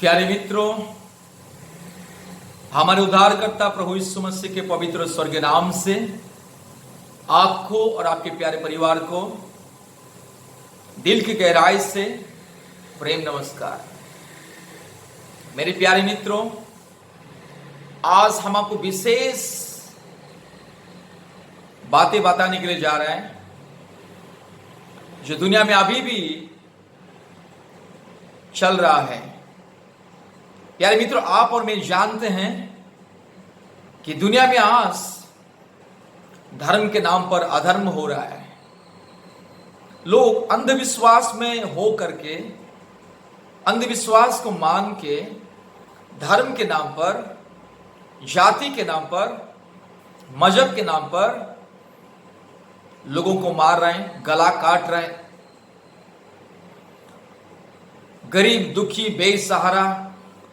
प्यारे मित्रों, हमारे उद्धारकर्ता प्रभु यीशु मसीह के पवित्र स्वर्गीय नाम से आपको और आपके प्यारे परिवार को दिल की गहराई से प्रेम नमस्कार। मेरे प्यारे मित्रों, आज हम आपको विशेष बातें बताने के लिए जा रहे हैं जो दुनिया में अभी भी चल रहा है। प्यारे मित्रों, आप और मैं जानते हैं कि दुनिया में आज धर्म के नाम पर अधर्म हो रहा है। लोग अंधविश्वास में हो करके, अंधविश्वास को मान के, धर्म के नाम पर, जाति के नाम पर, मजहब के नाम पर लोगों को मार रहे हैं, गला काट रहे हैं। गरीब, दुखी, बेसहारा,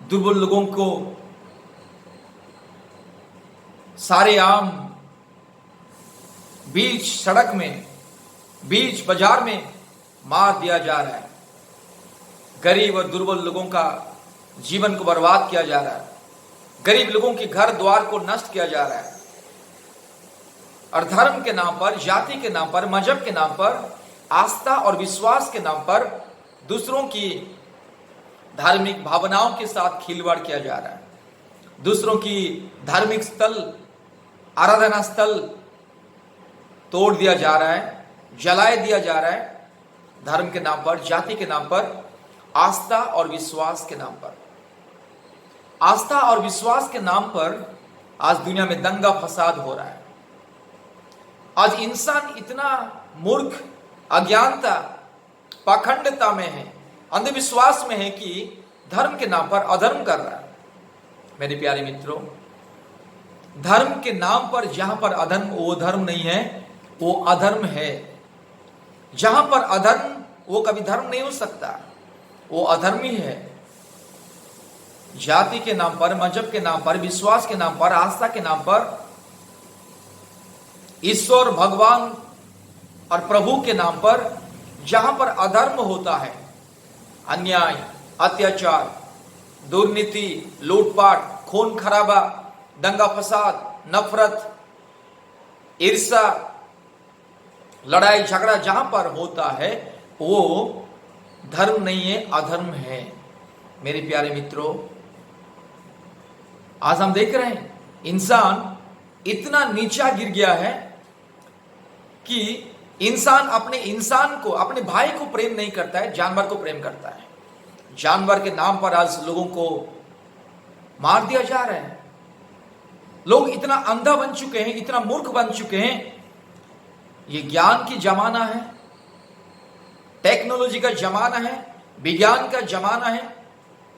दुर्बल लोगों को सारे आम बीच सड़क में, बीच बाजार में मार दिया जा रहा है। गरीब और दुर्बल लोगों का जीवन को बर्बाद किया जा रहा है। गरीब लोगों के घर द्वार को नष्ट किया जा रहा है। और धर्म के नाम पर, जाति के नाम पर, मजहब के नाम पर, आस्था और विश्वास के नाम पर दूसरों की धार्मिक भावनाओं के साथ खिलवाड़ किया जा रहा है। दूसरों की धार्मिक स्थल, आराधना स्थल तोड़ दिया जा रहा है, जलाए दिया जा रहा है। धर्म के नाम पर, जाति के नाम पर, आस्था और विश्वास के नाम पर, आस्था और विश्वास के नाम पर आज दुनिया में दंगा फसाद हो रहा है। आज इंसान इतना मूर्ख, अज्ञानता, पाखंडता में है, अंधविश्वास में है कि धर्म के नाम पर अधर्म कर रहा है। मेरे प्यारे मित्रों, धर्म के नाम पर जहां पर अधर्म, वो धर्म नहीं है, वो अधर्म है। जहां पर अधर्म, वो कभी धर्म नहीं हो सकता, वो अधर्म ही है। जाति के नाम पर, मजहब के नाम पर, विश्वास के नाम पर, आस्था के नाम पर, ईश्वर, भगवान और प्रभु के नाम पर जहां पर अधर्म होता है, अन्याय, अत्याचार, दुर्नीति, लूटपाट, खून खराबा, दंगा फसाद, नफरत, ईर्ष्या, लड़ाई झगड़ा जहां पर होता है, वो धर्म नहीं है, अधर्म है। मेरे प्यारे मित्रों, आज हम देख रहे हैं इंसान इतना नीचा गिर गया है कि इंसान को, अपने भाई को प्रेम नहीं करता है, जानवर को प्रेम करता है। जानवर के नाम पर आज लोगों को मार दिया जा रहा है। लोग इतना अंधा बन चुके हैं, इतना मूर्ख बन चुके हैं। ये ज्ञान की जमाना है, टेक्नोलॉजी का जमाना है, विज्ञान का जमाना है।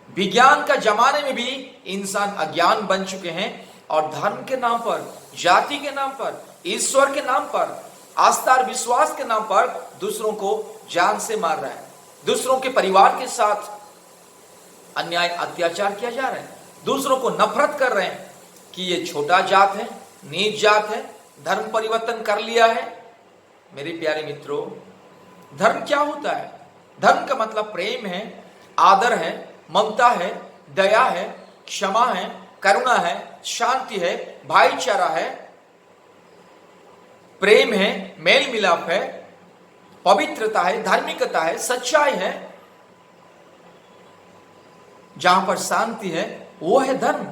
विज्ञान का जमाने में भी इंसान अज्ञान बन चुके हैं और धर्म के नाम पर, जाति के नाम पर, ईश्वर के नाम पर, आस्था और विश्वास के नाम पर दूसरों को जान से मार रहा है। दूसरों के परिवार के साथ अन्याय, अत्याचार किया जा रहा है। दूसरों को नफरत कर रहे हैं कि ये छोटा जात है, नीच जात है, धर्म परिवर्तन कर लिया है। मेरे प्यारे मित्रों, धर्म क्या होता है? धर्म का मतलब प्रेम है, आदर है, ममता है, दया है, क्षमा है, करुणा है, शांति है, भाईचारा है, प्रेम है, मेल मिलाप है, पवित्रता है, धार्मिकता है, सच्चाई है। जहां पर शांति है, वो है धर्म।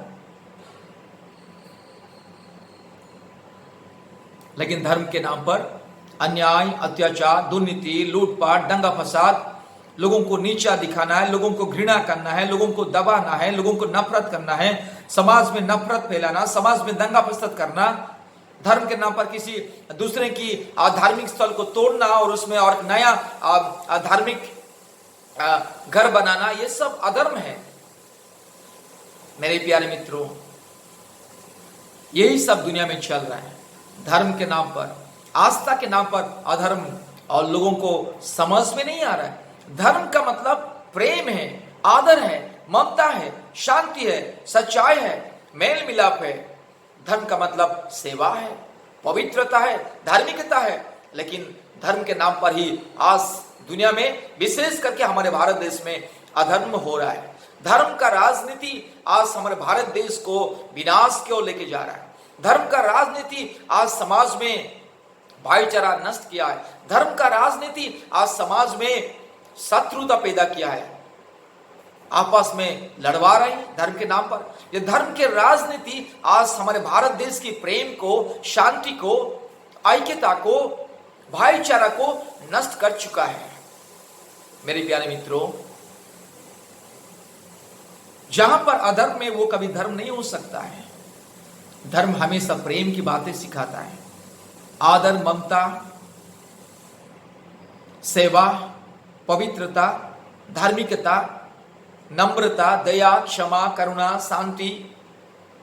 लेकिन धर्म के नाम पर अन्याय, अत्याचार, दुर्नीति, लूटपाट, दंगा फसाद, लोगों को नीचा दिखाना है, लोगों को घृणा करना है, लोगों को दबाना है, लोगों को नफरत करना है, समाज में नफरत फैलाना, समाज में दंगा फसाद करना, धर्म के नाम पर किसी दूसरे की धार्मिक स्थल को तोड़ना और उसमें और नया धार्मिक घर बनाना, ये सब अधर्म है। मेरे प्यारे मित्रों, यही सब दुनिया में चल रहा है। धर्म के नाम पर, आस्था के नाम पर अधर्म, और लोगों को समझ में नहीं आ रहा है। धर्म का मतलब प्रेम है, आदर है, ममता है, शांति है, सच्चाई है, मेल मिलाप है। धर्म का मतलब सेवा है, पवित्रता है, धार्मिकता है। लेकिन धर्म के नाम पर ही आज दुनिया में, विशेष करके हमारे भारत देश में अधर्म हो रहा है। धर्म का राजनीति आज हमारे भारत देश को विनाश की ओर लेके जा रहा है। धर्म का राजनीति आज समाज में भाईचारा नष्ट किया है। धर्म का राजनीति आज समाज में शत्रुता पैदा किया है, आपस में लड़वा रहे हैं धर्म के नाम पर। ये धर्म के राजनीति आज हमारे भारत देश की प्रेम को, शांति को, ऐक्यता को, भाईचारा को नष्ट कर चुका है। मेरे प्यारे मित्रों, जहां पर अधर्म में वो कभी धर्म नहीं हो सकता है। धर्म हमेशा प्रेम की बातें सिखाता है, आदर, ममता, सेवा, पवित्रता, धार्मिकता, नम्रता, दया, क्षमा, करुणा, शांति,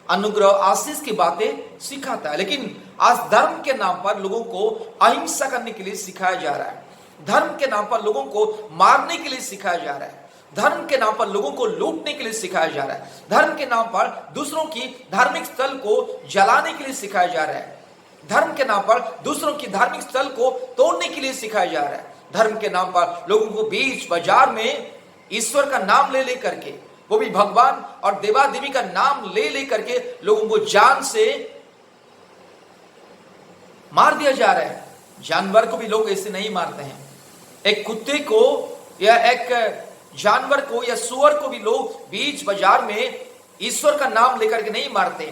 अनुग्रह, आशीष की बातें सिखाता है। लेकिन आज धर्म के नाम पर लोगों को अहिंसा करने के लिए सिखाया जा रहा है। धर्म के नाम पर लोगों को मारने के लिए सिखाया जा रहा है। धर्म के नाम पर लोगों को लूटने के लिए सिखाया जा रहा है। धर्म के नाम पर दूसरों की धार्मिक स्थल को जलाने के लिए सिखाया जा रहा है। धर्म के नाम पर दूसरों की धार्मिक स्थल को तोड़ने के लिए सिखाया जा रहा है। धर्म के नाम पर लोगों को बीच बाजार में ईश्वर का नाम ले लेकर के, वो भी भगवान और देवा देवी का नाम ले लेकर के लोगों को जान से मार दिया जा रहा है। जानवर को भी लोग ऐसे नहीं मारते हैं। एक कुत्ते को या एक जानवर को या सुअर को भी लोग बीच बाजार में ईश्वर का नाम लेकर के नहीं मारते।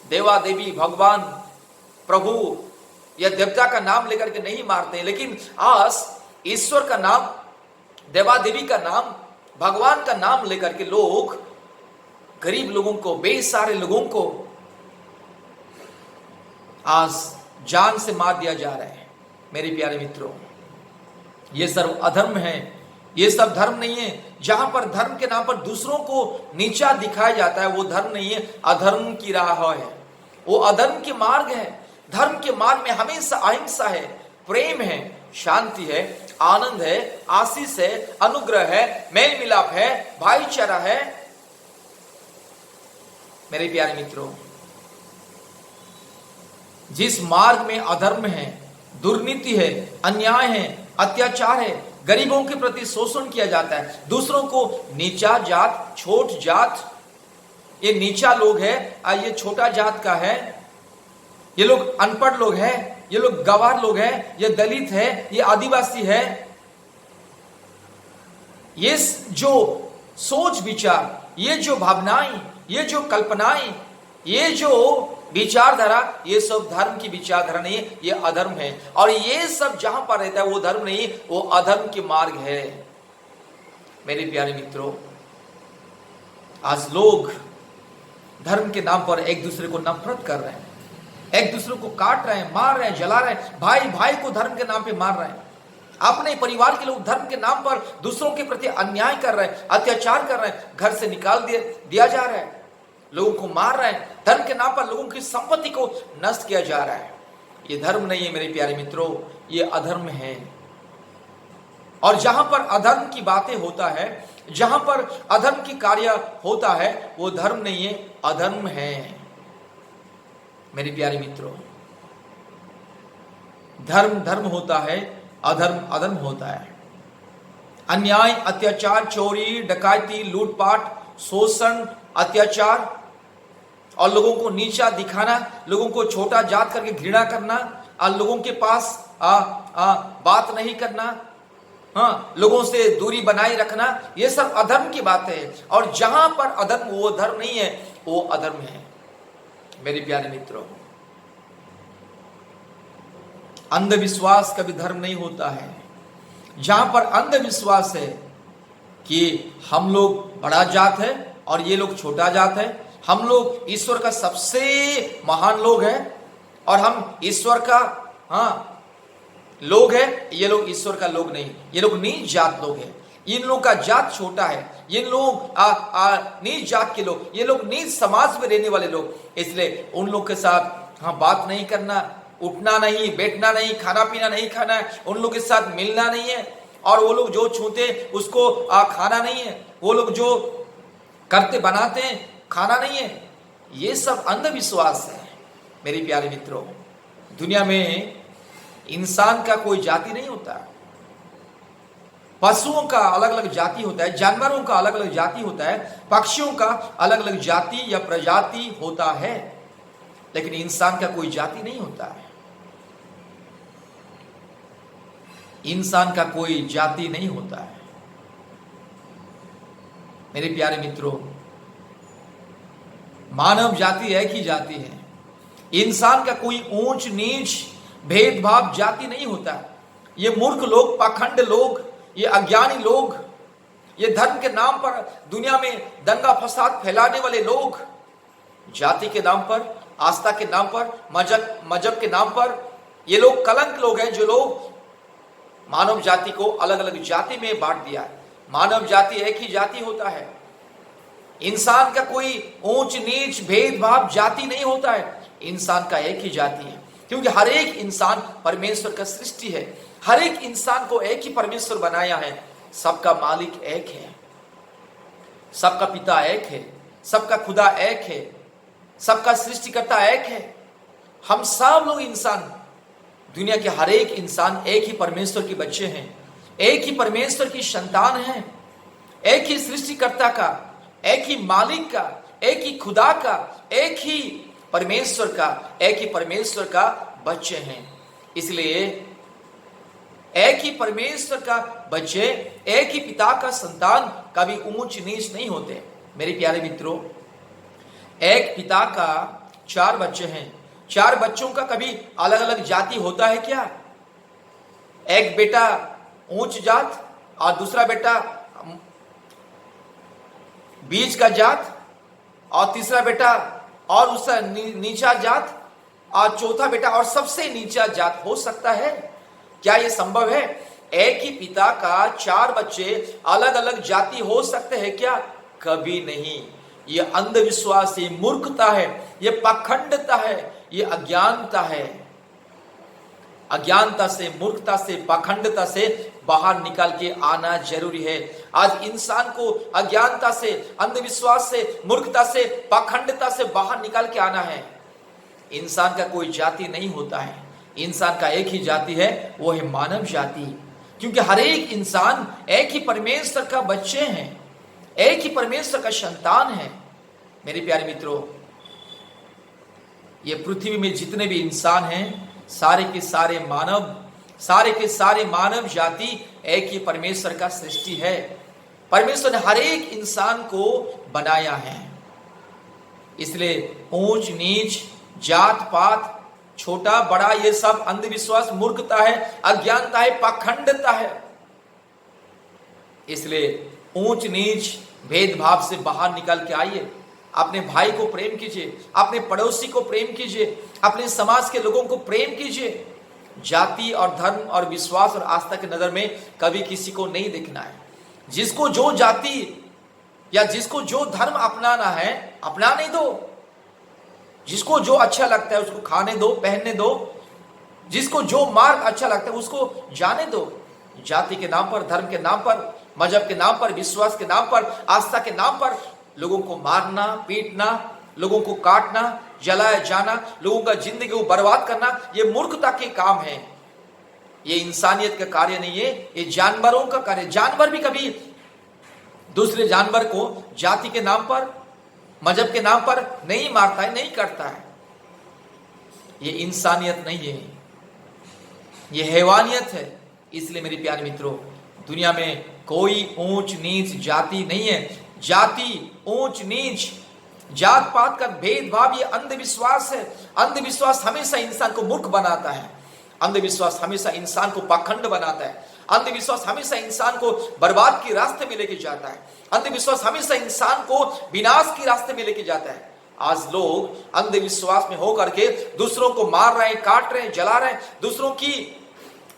देवा देवी, भगवान, प्रभु या देवता का नाम लेकर के नहीं मारते। लेकिन आज ईश्वर का नाम, देवा देवी का नाम, भगवान का नाम लेकर के लोग गरीब लोगों को, बेसहारे लोगों को आज जान से मार दिया जा रहा है। मेरे प्यारे मित्रों, ये सब अधर्म है, ये सब धर्म नहीं है। जहां पर धर्म के नाम पर दूसरों को नीचा दिखाया जाता है वो धर्म नहीं है, अधर्म की राह है, वो अधर्म के मार्ग है। धर्म के मार्ग में हमेशा अहिंसा है, प्रेम है, शांति है, आनंद है, आशीष है, अनुग्रह है, मेल मिलाप है, भाईचारा है। मेरे प्यारे मित्रों, जिस मार्ग में अधर्म है, दुर्नीति है, अन्याय है, अत्याचार है, गरीबों के प्रति शोषण किया जाता है, दूसरों को नीचा जात, छोट जात, ये नीचा लोग है, ये छोटा जात का है, ये लोग अनपढ़ लोग हैं, ये लोग गवार लोग हैं, ये दलित है, ये आदिवासी है, ये जो सोच विचार, ये जो भावनाएं, ये जो कल्पनाएं, ये जो विचारधारा, ये सब धर्म की विचारधारा नहीं है, ये अधर्म है। और ये सब जहां पर रहता है वो धर्म नहीं, वो अधर्म के मार्ग है। मेरे प्यारे मित्रों, आज लोग धर्म के नाम पर एक दूसरे को नफरत कर रहे हैं, एक दूसरे को काट रहे हैं, मार रहे हैं, जला रहे हैं, भाई भाई को धर्म के नाम पे मार रहे हैं। अपने परिवार के लोग धर्म के नाम पर दूसरों के प्रति अन्याय कर रहे हैं, अत्याचार कर रहे हैं, घर से निकाल दिया जा रहा है, लोगों को मार रहे हैं, धर्म के नाम पर लोगों की संपत्ति को नष्ट किया जा रहा है। ये धर्म नहीं है मेरे प्यारे मित्रों, ये अधर्म है। और जहां पर अधर्म की बातें होता है, जहां पर अधर्म की कार्य होता है, वो धर्म नहीं है, अधर्म है। मेरे प्यारे मित्रों, धर्म धर्म होता है, अधर्म अधर्म होता है। अन्याय, अत्याचार, चोरी, डकैती, लूटपाट, शोषण, अत्याचार और लोगों को नीचा दिखाना, लोगों को छोटा जात करके घृणा करना, और लोगों के पास बात नहीं करना, लोगों से दूरी बनाए रखना, ये सब अधर्म की बातें है। और जहां पर अधर्म, वो धर्म नहीं है, वो अधर्म है। मेरे प्यारे मित्रों, अंधविश्वास कभी धर्म नहीं होता है। जहां पर अंधविश्वास है कि हम लोग बड़ा जात है और ये लोग छोटा जात है, हम लोग ईश्वर का सबसे महान लोग हैं और हम ईश्वर का लोग हैं, ये लोग ईश्वर का लोग नहीं, ये लोग नीच जात लोग हैं, इन लोगों का जात छोटा है, ये लोग नीच जात के लोग, ये लोग नीच समाज में रहने वाले लोग, इसलिए उन लोग के साथ बात नहीं करना, उठना नहीं, बैठना नहीं, खाना पीना नहीं खाना है, उन लोग के साथ मिलना नहीं है, और वो लोग जो छूते उसको खाना नहीं है, वो लोग जो करते बनाते हैं खाना नहीं है। ये सब अंधविश्वास है। मेरे प्यारे मित्रों, दुनिया में इंसान का कोई जाति नहीं होता, पशुओं का अलग अलग जाति होता है, जानवरों का अलग अलग जाति होता है, पक्षियों का अलग अलग जाति या प्रजाति होता है, लेकिन इंसान का कोई जाति नहीं होता है। इंसान का कोई जाति नहीं होता है। मेरे प्यारे मित्रों, मानव जाति एक ही जाति है। इंसान का कोई ऊंच नीच भेदभाव जाति नहीं होता। ये मूर्ख लोग, पाखंड लोग, ये अज्ञानी लोग, ये धर्म के नाम पर दुनिया में दंगा फसाद फैलाने वाले लोग, जाति के नाम पर, आस्था के नाम पर, मजहब के नाम पर, ये लोग कलंक लोग हैं जो लोग मानव जाति को अलग अलग जाति में बांट दिया है। मानव जाति एक ही जाति होता है। इंसान का कोई ऊंच नीच भेदभाव जाति नहीं होता है। इंसान का एक ही जाति है, क्योंकि हर एक इंसान परमेश्वर का सृष्टि है। हर एक इंसान को एक ही परमेश्वर बनाया है। सबका मालिक एक है, सबका पिता एक है, सबका खुदा एक है, सबका सृष्टिकर्ता एक है। हम सब लोग इंसान, दुनिया के हर एक इंसान एक ही परमेश्वर के बच्चे हैं, एक ही परमेश्वर की संतान हैं, एक ही सृष्टिकर्ता का, एक ही मालिक का, एक ही खुदा का, एक ही परमेश्वर का, एक ही परमेश्वर का बच्चे हैं। इसलिए एक ही परमेश्वर का बच्चे, एक ही पिता का संतान कभी ऊंच नीच नहीं होते। मेरे प्यारे मित्रों, एक पिता का 4 बच्चे हैं, 4 बच्चों का कभी अलग अलग जाति होता है क्या? एक बेटा ऊंच जात और दूसरा बेटा बीच का जात और तीसरा बेटा और उसका नीचा जात और चौथा बेटा और सबसे नीचा जात हो सकता है क्या? यह संभव है? एक ही पिता का 4 बच्चे अलग अलग जाति हो सकते हैं क्या? कभी नहीं। यह अंधविश्वास, ये मूर्खता है, यह पाखंडता है, यह अज्ञानता है। अज्ञानता से, मूर्खता से, पाखंडता से बाहर निकाल के आना जरूरी है। आज इंसान को अज्ञानता से, अंधविश्वास से, मूर्खता से, पाखंडता से बाहर निकाल के आना है। इंसान का कोई जाति नहीं होता है। इंसान का एक ही जाति है, वो है मानव जाति, क्योंकि हर एक इंसान एक ही परमेश्वर का बच्चे हैं, एक ही परमेश्वर का संतान है। मेरे प्यारे मित्रों, ये पृथ्वी में जितने भी इंसान हैं, सारे के सारे मानव जाति एक ही परमेश्वर का सृष्टि है। परमेश्वर ने हर एक इंसान को बनाया है। इसलिए ऊंच नीच, जात पात, छोटा बड़ा, ये सब अंधविश्वास, मूर्खता है, अज्ञानता है, पाखंडता है। इसलिए ऊंच नीच भेदभाव से बाहर निकल के आइए। अपने भाई को प्रेम कीजिए, अपने पड़ोसी को प्रेम कीजिए, अपने समाज के लोगों को प्रेम कीजिए। जाति और धर्म और विश्वास और आस्था की नजर में कभी किसी को नहीं देखना है। जिसको जो जाति या जिसको जो धर्म अपनाना है, अपनाने दो। जिसको जो अच्छा लगता है उसको खाने दो, पहनने दो। जिसको जो मार्ग अच्छा लगता है उसको जाने दो। जाति के नाम पर, धर्म के नाम पर, मजहब के नाम पर, विश्वास के नाम पर, आस्था के नाम पर लोगों को मारना, पीटना, लोगों को काटना, जलाया जाना, लोगों का जिंदगी को बर्बाद करना, ये मूर्खता के काम है। ये इंसानियत का कार्य नहीं है, ये जानवरों का कार्य। जानवर भी कभी दूसरे जानवर को जाति के नाम पर, मजहब के नाम पर नहीं मारता है, नहीं करता है। ये इंसानियत नहीं है, ये हैवानियत है। इसलिए मेरे प्यारे मित्रों, दुनिया में कोई ऊंच नीच जाति नहीं है। जाति, ऊंच नीच, जात पात का भेदभाव ये अंधविश्वास है। अंधविश्वास हमेशा इंसान को मूर्ख बनाता है। अंधविश्वास हमेशा इंसान को पाखंड बनाता है। अंधविश्वास हमेशा इंसान को बर्बाद के रास्ते में लेके जाता है। अंधविश्वास हमेशा इंसान को विनाश के रास्ते में लेके जाता है। आज लोग अंधविश्वास में होकर के दूसरों को मार रहे हैं, काट रहे हैं, जला रहे हैं। दूसरों की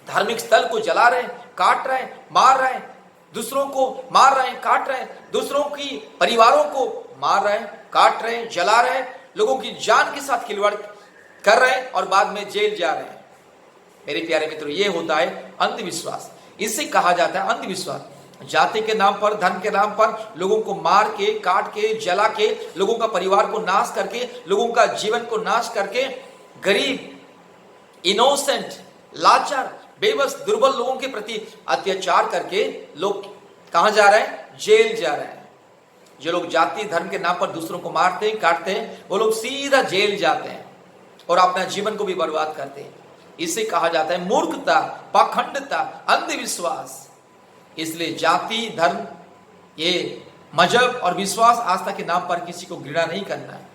धार्मिक स्थल को जला रहे हैं, काट रहे हैं, मार रहे हैं। दूसरों को मार रहे हैं, काट रहे हैं। दूसरों की परिवारों को मार रहे हैं, काट रहे हैं, जला रहे हैं। लोगों की जान के साथ खिलवाड़ कर रहे हैं और बाद में जेल जा रहे हैं। मेरे प्यारे मित्रों, ये होता है अंधविश्वास। इसे कहा जाता है अंधविश्वास। जाति के नाम पर, धर्म के नाम पर लोगों को मार के, काट के, जला के, लोगों का परिवार को नाश करके, लोगों का जीवन को नाश करके, गरीब, इनोसेंट, लाचार, बेबस दुर्बल लोगों के प्रति अत्याचार करके लोग कहां जा रहे हैं? जेल जा रहे हैं। जो लोग जाति धर्म के नाम पर दूसरों को मारते हैं, काटते हैं, वो लोग सीधा जेल जाते हैं और अपना जीवन को भी बर्बाद करते हैं। इसे कहा जाता है मूर्खता, पाखंडता, अंधविश्वास। इसलिए जाति धर्म, ये मजहब और विश्वास आस्था के नाम पर किसी को घृणा नहीं करना है।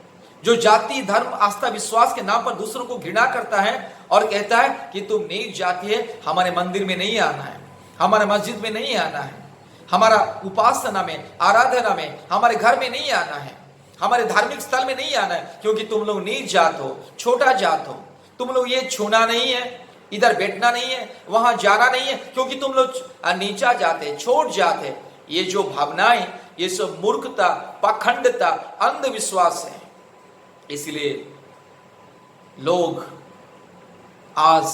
जो जाति धर्म आस्था विश्वास के नाम पर दूसरों को घृणा करता है और कहता है कि तुम नीच जाति है, हमारे मंदिर में नहीं आना है, हमारे मस्जिद में नहीं आना है, हमारा उपासना में, आराधना में, हमारे घर में नहीं आना है, हमारे धार्मिक स्थल में नहीं आना है, क्योंकि तुम लोग नीच जात हो, छोटा जात हो, तुम लोग ये छूना नहीं है, इधर बैठना नहीं है, वहां जाना नहीं है, क्योंकि तुम लोग नीचा जाते, छोट जाते। ये जो भावनाएं, ये सब मूर्खता, पाखंडता, अंधविश्वास है। इसलिए लोग आज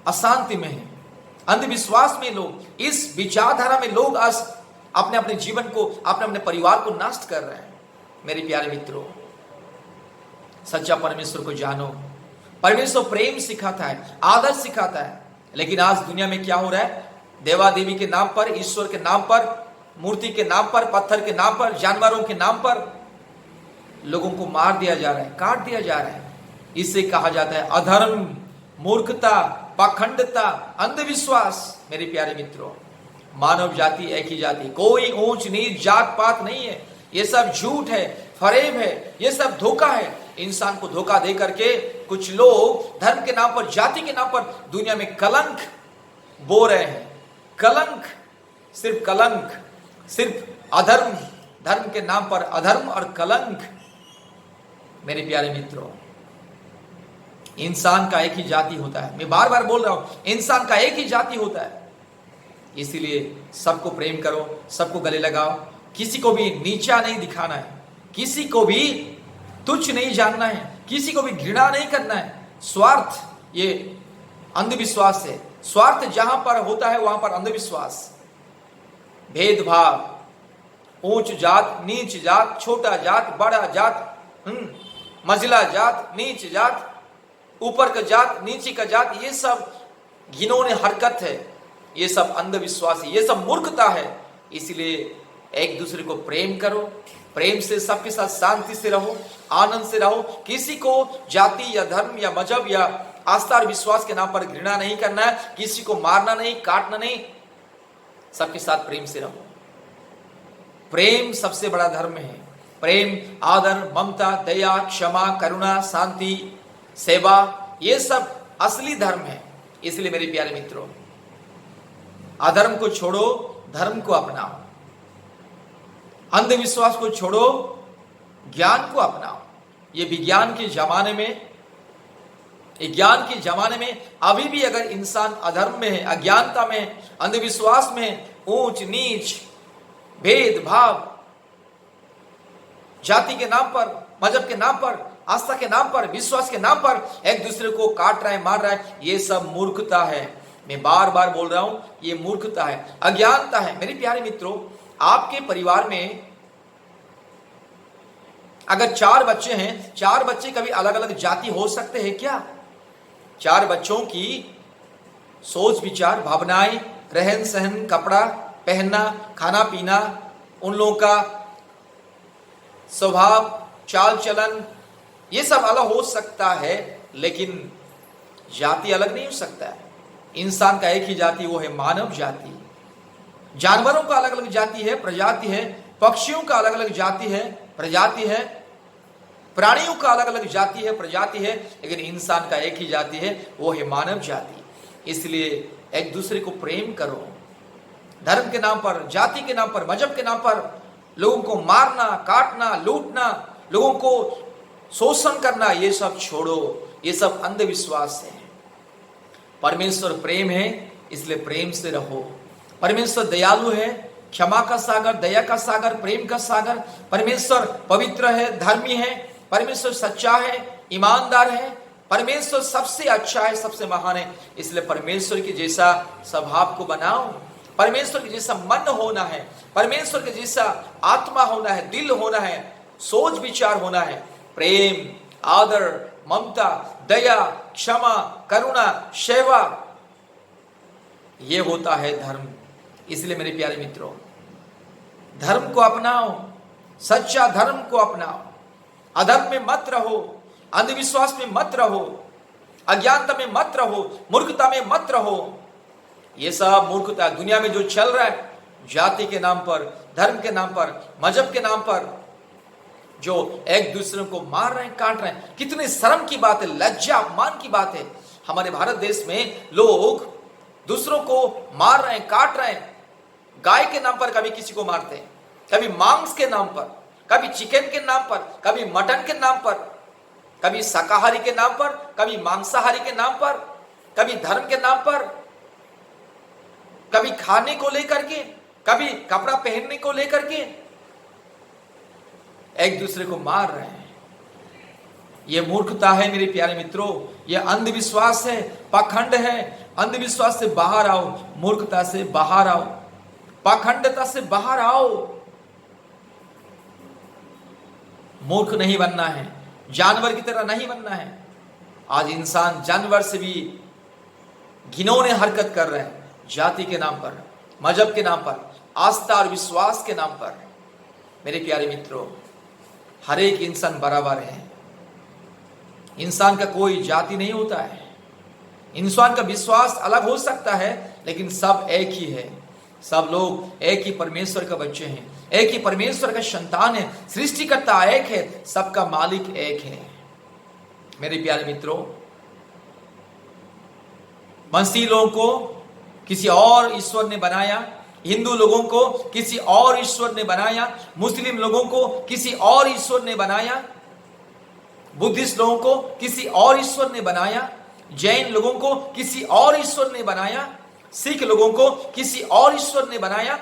अशांति में हैं, अंधविश्वास में लोग, इस विचारधारा में लोग आज अपने अपने जीवन को, अपने अपने परिवार को नष्ट कर रहे हैं। मेरे प्यारे मित्रों, सच्चा परमेश्वर को जानो। परमेश्वर प्रेम सिखाता है, आदर सिखाता है, लेकिन आज दुनिया में क्या हो रहा है? देवा देवी के नाम पर, ईश्वर के नाम पर, मूर्ति के नाम पर, पत्थर के नाम पर, जानवरों के नाम पर लोगों को मार दिया जा रहा है, काट दिया जा रहा है। इसे कहा जाता है अधर्म, मूर्खता, पाखंडता, अंधविश्वास। मेरे प्यारे मित्रों, मानव जाति एक ही जाति, कोई ऊंच नीच जात पात नहीं है। ये सब झूठ है, फरेब है, ये सब धोखा है। इंसान को धोखा दे करके कुछ लोग धर्म के नाम पर, जाति के नाम पर दुनिया में कलंक बो रहे हैं। कलंक, सिर्फ कलंक, सिर्फ अधर्म, धर्म के नाम पर अधर्म और कलंक। मेरे प्यारे मित्रों, इंसान का एक ही जाति होता है। मैं बार बार बोल रहा हूं, इंसान का एक ही जाति होता है। इसीलिए सबको प्रेम करो, सबको गले लगाओ, किसी को भी नीचा नहीं दिखाना है, किसी को भी तुच्छ नहीं जानना है, किसी को भी घृणा नहीं करना है। स्वार्थ, ये अंधविश्वास है। स्वार्थ जहां पर होता है वहां पर अंधविश्वास, भेदभाव, ऊंच जात, नीच जात, छोटा जात, बड़ा जात, मझला जात, नीच जात, ऊपर का जात, नीचे का जात, ये सब घिनौनी हरकत है, ये सब अंधविश्वास है, ये सब मूर्खता है। इसलिए एक दूसरे को प्रेम करो, प्रेम से सबके साथ शांति से रहो, आनंद से रहो। किसी को जाति या धर्म या मजहब या आस्था और विश्वास के नाम पर घृणा नहीं करना है, किसी को मारना नहीं, काटना नहीं, सबके साथ प्रेम से रहो। प्रेम सबसे बड़ा धर्म है। प्रेम, आदर, ममता, दया, क्षमा, करुणा, शांति, सेवा, ये सब असली धर्म है। इसलिए मेरे प्यारे मित्रों, अधर्म को छोड़ो, धर्म को अपनाओ। अंधविश्वास को छोड़ो, ज्ञान को अपनाओ। ये विज्ञान के जमाने में, ज्ञान के जमाने में अभी भी अगर इंसान अधर्म में है, अज्ञानता में, अंधविश्वास में, ऊंच नीच, भेदभाव, जाति के नाम पर, मजहब के नाम पर, आस्था के नाम पर, विश्वास के नाम पर एक दूसरे को काट रहा है, मार रहा है, ये सब मूर्खता है। मैं बार बार बोल रहा हूं, ये मूर्खता है, अज्ञानता है। मेरे प्यारे मित्रों, आपके परिवार में अगर 4 बच्चे हैं, 4 बच्चे कभी अलग अलग जाति हो सकते हैं क्या? 4 बच्चों की सोच विचार, भावनाएं, रहन सहन, कपड़ा पहनना, खाना पीना, उन लोगों का स्वभाव, चाल चलन, ये सब अलग हो सकता है, लेकिन जाति अलग नहीं हो सकता है। इंसान का एक ही जाति, वो है मानव जाति। जानवरों का अलग अलग जाति है, प्रजाति है, पक्षियों का अलग अलग जाति है, प्रजाति है, प्राणियों का अलग अलग जाति है, प्रजाति है, लेकिन इंसान का एक ही जाति है, वो है मानव जाति। इसलिए एक दूसरे को प्रेम करो। धर्म के नाम पर, जाति के नाम पर, मजहब के नाम पर लोगों को मारना, काटना, लूटना, लोगों को शोषण करना, ये सब छोड़ो। ये सब अंधविश्वास है। परमेश्वर प्रेम है, इसलिए प्रेम से रहो। परमेश्वर दयालु है, क्षमा का सागर, दया का सागर, प्रेम का सागर। परमेश्वर पवित्र है, धर्मी है, परमेश्वर सच्चा है, ईमानदार है, परमेश्वर सबसे अच्छा है, सबसे महान है। इसलिए परमेश्वर के जैसा स्वभाव को बनाओ, परमेश्वर के जैसा मन होना है, परमेश्वर के जैसा आत्मा होना है, दिल होना है, सोच विचार होना है। प्रेम, आदर, ममता, दया, क्षमा, करुणा, सेवा, ये होता है धर्म। इसलिए मेरे प्यारे मित्रों, धर्म को अपनाओ, सच्चा धर्म को अपनाओ, अधर्म में मत रहो, अंधविश्वास में मत रहो, अज्ञानता में मत रहो, मूर्खता में मत रहो। ये सब मूर्खता दुनिया में जो चल रहा है, जाति के नाम पर, धर्म के नाम पर, मजहब के नाम पर, जो एक दूसरे को मार रहे हैं, काट रहे हैं, कितनी शर्म की बात है, लज्जा अपमान की बात है। हमारे भारत देश में लोग दूसरों को मार रहे हैं, काट रहे हैं। गाय के नाम पर कभी किसी को मारते हैं, कभी मांस के नाम पर, कभी चिकन के नाम पर, कभी मटन के नाम पर, कभी शाकाहारी के नाम पर, कभी मांसाहारी के नाम पर, कभी धर्म के नाम पर, कभी खाने को लेकर के, कभी कपड़ा पहनने को लेकर के एक दूसरे को मार रहे हैं। यह मूर्खता है मेरे प्यारे मित्रों, यह अंधविश्वास है, पाखंड है। अंधविश्वास से बाहर आओ, मूर्खता से बाहर आओ, पाखंडता से बाहर आओ। मूर्ख नहीं बनना है, जानवर की तरह नहीं बनना है। आज इंसान जानवर से भी घिनौने हरकत कर रहे हैं, जाति के नाम पर, मजहब के नाम पर, आस्था और विश्वास के नाम पर। मेरे प्यारे मित्रों, हर एक इंसान बराबर है। इंसान का कोई जाति नहीं होता है। इंसान का विश्वास अलग हो सकता है, लेकिन सब एक ही है। सब लोग एक ही परमेश्वर का बच्चे हैं, एक ही परमेश्वर का संतान है। सृष्टिकर्ता एक है, सबका मालिक एक है। मेरे प्यारे मित्रों, मसीह लोगों को किसी और ईश्वर ने बनाया, हिंदू लोगों को किसी और ईश्वर ने बनाया, मुस्लिम लोगों को किसी और ईश्वर ने बनाया, बुद्धिस्ट लोगों को किसी और ईश्वर ने बनाया, जैन लोगों को किसी और ईश्वर ने बनाया, सिख लोगों को किसी और ईश्वर ने बनाया,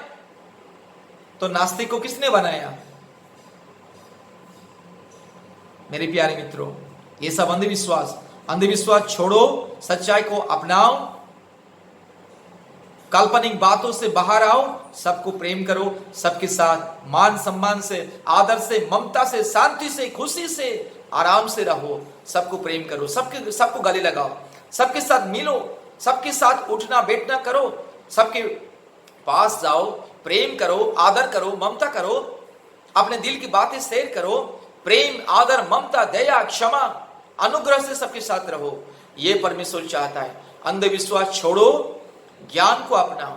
तो नास्तिक को किसने बनाया? मेरे प्यारे मित्रों, ये सब अंधविश्वास, अंधविश्वास छोड़ो, सच्चाई को अपनाओ, काल्पनिक बातों से बाहर आओ, सबको प्रेम करो, सबके साथ मान सम्मान से, आदर से, ममता से, शांति से, खुशी से, आराम से रहो। सबको प्रेम करो, सबको गले लगाओ, सबके साथ मिलो, सबके साथ उठना बैठना करो, सबके पास जाओ, प्रेम करो, आदर करो, ममता करो, अपने दिल की बातें शेयर करो। प्रेम, आदर, ममता, दया, क्षमा, अनुग्रह से सबके साथ रहो। ये परमेश्वर चाहता है। अंधविश्वास छोड़ो, ज्ञान को अपनाओ।